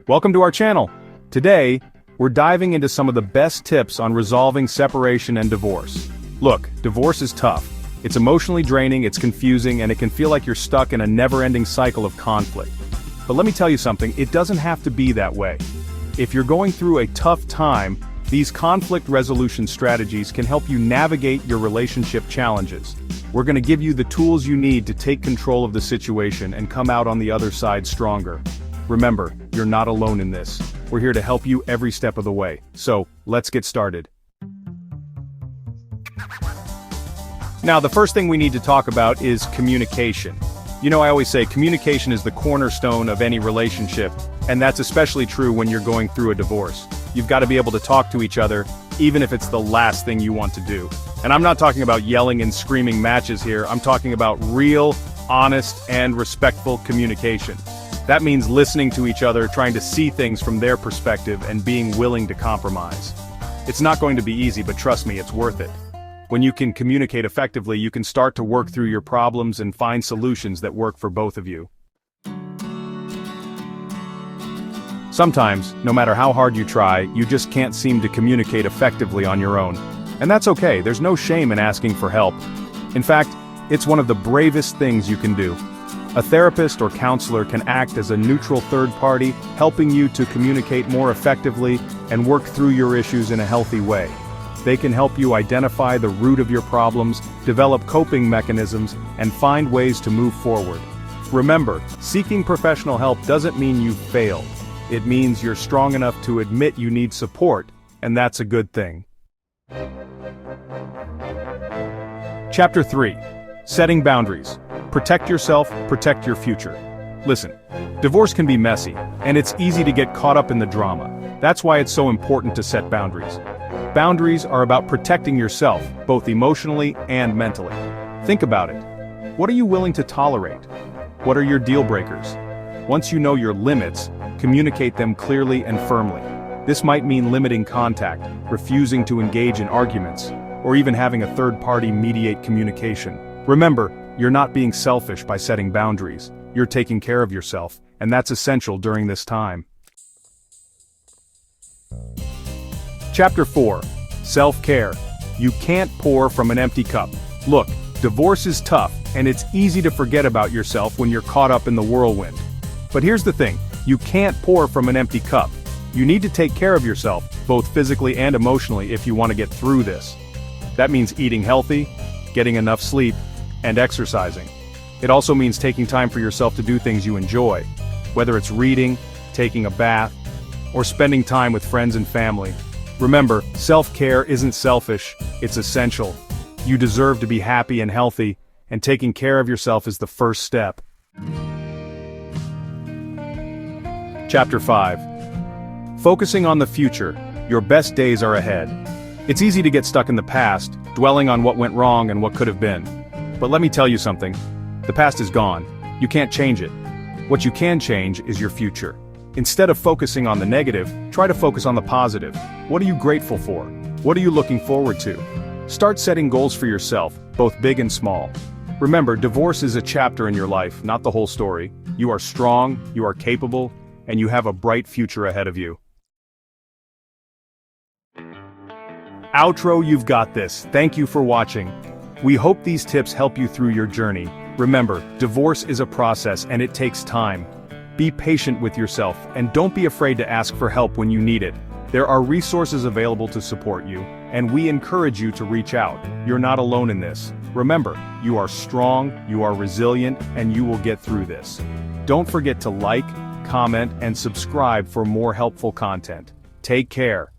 Welcome to our channel. Today, we're diving into some of the best tips on resolving separation and divorce. Look, divorce is tough. It's emotionally draining, it's confusing, and it can feel like you're stuck in a never-ending cycle of conflict. But let me tell you something, it doesn't have to be that way. If you're going through a tough time, these conflict resolution strategies can help you navigate your relationship challenges. We're going to give you the tools you need to take control of the situation and come out on the other side stronger. Remember, you're not alone in this. We're here to help you every step of the way. So, let's get started. Now, the first thing we need to talk about is communication. You know, I always say communication is the cornerstone of any relationship, and that's especially true when you're going through a divorce. You've got to be able to talk to each other, even if it's the last thing you want to do. And I'm not talking about yelling and screaming matches here, I'm talking about real, honest, and respectful communication. That means listening to each other, trying to see things from their perspective, and being willing to compromise. It's not going to be easy, but trust me, it's worth it. When you can communicate effectively, you can start to work through your problems and find solutions that work for both of you. Sometimes, no matter how hard you try, you just can't seem to communicate effectively on your own. And that's okay, there's no shame in asking for help. In fact, it's one of the bravest things you can do. A therapist or counselor can act as a neutral third party, helping you to communicate more effectively and work through your issues in a healthy way. They can help you identify the root of your problems, develop coping mechanisms, and find ways to move forward. Remember, seeking professional help doesn't mean you've failed. It means you're strong enough to admit you need support, and that's a good thing. Chapter 3. Setting boundaries. Protect yourself, protect your future. Listen, divorce can be messy, and it's easy to get caught up in the drama. That's why it's so important to set boundaries. Boundaries are about protecting yourself, both emotionally and mentally. Think about it. What are you willing to tolerate? What are your deal breakers? Once you know your limits, communicate them clearly and firmly. This might mean limiting contact, refusing to engage in arguments, or even having a third party mediate communication. Remember, you're not being selfish by setting boundaries. You're taking care of yourself, and that's essential during this time. Chapter 4. Self-care. You can't pour from an empty cup. Look, divorce is tough, and it's easy to forget about yourself when you're caught up in the whirlwind. But here's the thing, you can't pour from an empty cup. You need to take care of yourself, both physically and emotionally, if you want to get through this. That means eating healthy, getting enough sleep, and exercising. It also means taking time for yourself to do things you enjoy, whether it's reading, taking a bath, or spending time with friends and family. Remember, self-care isn't selfish, it's essential. You deserve to be happy and healthy, and taking care of yourself is the first step. Chapter 5. Focusing on the future. Your best days are ahead. It's easy to get stuck in the past, dwelling on what went wrong and what could have been. But let me tell you something. The past is gone. You can't change it. What you can change is your future. Instead of focusing on the negative, try to focus on the positive. What are you grateful for? What are you looking forward to? Start setting goals for yourself, both big and small. Remember, divorce is a chapter in your life, not the whole story. You are strong, you are capable, and you have a bright future ahead of you. Outro, you've got this. Thank you for watching. We hope these tips help you through your journey. Remember, divorce is a process and it takes time. Be patient with yourself and don't be afraid to ask for help when you need it. There are resources available to support you, and we encourage you to reach out. You're not alone in this. Remember, you are strong, you are resilient, and you will get through this. Don't forget to like, comment, and subscribe for more helpful content. Take care.